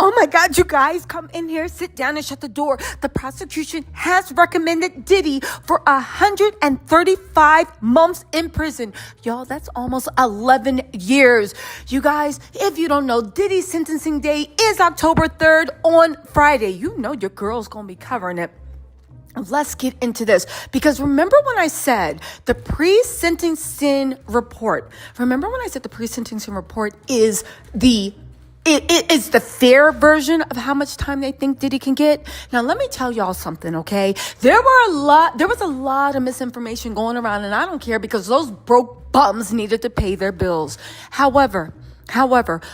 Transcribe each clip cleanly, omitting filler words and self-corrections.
Oh my God, you guys, come in here, sit down and shut the door. The prosecution has recommended Diddy for 135 months in prison. Y'all, that's almost 11 years. You guys, if you don't know, Diddy's sentencing day is October 3rd on Friday. You know your girl's gonna be covering it. Let's get into this, because remember when I said the pre-sentencing report? Remember when I said the pre-sentencing report is it's the fair version of how much time they think Diddy can get. Now, let me tell y'all something, okay? There was a lot of misinformation going around, and I don't care because those broke bums needed to pay their bills. However,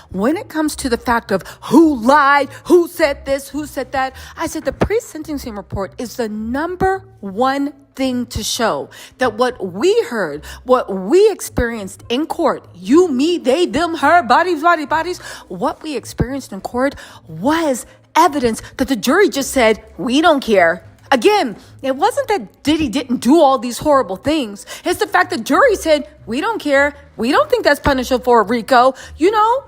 when it comes to the fact of who lied, who said this, who said that, I said the pre-sentencing report is the number one thing to show that what we heard, what we experienced in court, you, me, they, them, her, bodies, what we experienced in court was evidence that the jury just said, we don't care. Again, it wasn't that Diddy didn't do all these horrible things. It's the fact that jury said, we don't care. We don't think that's punishable for a RICO. You know,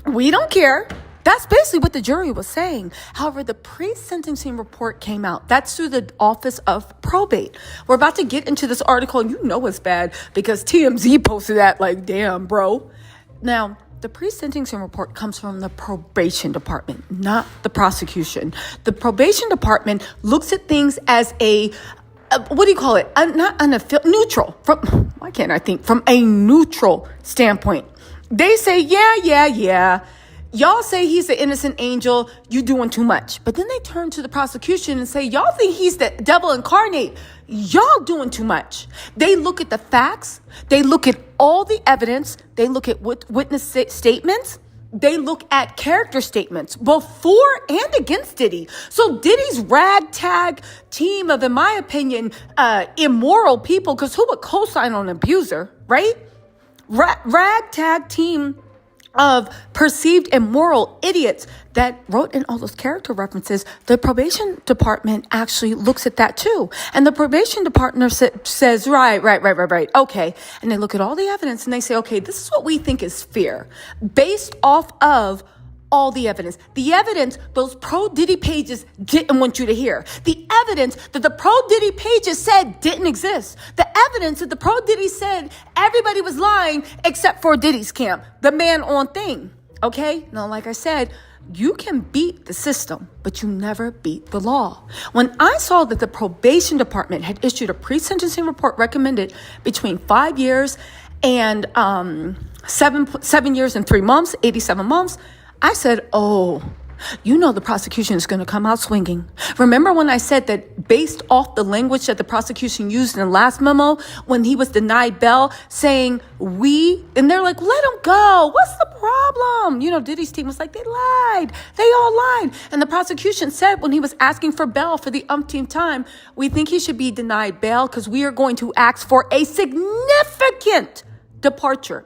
we don't care. That's basically what the jury was saying. However, the pre-sentencing report came out. That's through the Office of Probate. We're about to get into this article, and you know it's bad because TMZ posted that like, damn, bro. Now, the pre-sentencing report comes from the probation department, not the prosecution. The probation department looks at things as neutral. From a neutral standpoint. They say, yeah. Y'all say he's the innocent angel. You doing too much. But then they turn to the prosecution and say, y'all think he's the devil incarnate. Y'all doing too much. They look at the facts. They look at all the evidence. They look at witness statements. They look at character statements before and against Diddy. So Diddy's ragtag team of, in my opinion, immoral people, because who would co-sign on an abuser, right? Ragtag team of perceived immoral idiots that wrote in all those character references. The probation department actually looks at that too. And the probation department says, right. Okay. And they look at all the evidence and they say, okay, this is what we think is fair based off of all the evidence. The evidence those pro-Diddy pages didn't want you to hear. The evidence that the pro-Diddy pages said didn't exist. The evidence that the pro-Diddy said everybody was lying except for Diddy's camp, the man on thing. Okay? Now, like I said, you can beat the system, but you never beat the law. When I saw that the probation department had issued a pre-sentencing report recommended between 5 years and 7 years and 3 months, 87 months, I said, oh, you know the prosecution is going to come out swinging. Remember when I said that based off the language that the prosecution used in the last memo when he was denied bail, saying and they're like, let him go. What's the problem? You know, Diddy's team was like, they lied. They all lied. And the prosecution said when he was asking for bail for the umpteenth time, we think he should be denied bail because we are going to ask for a significant departure.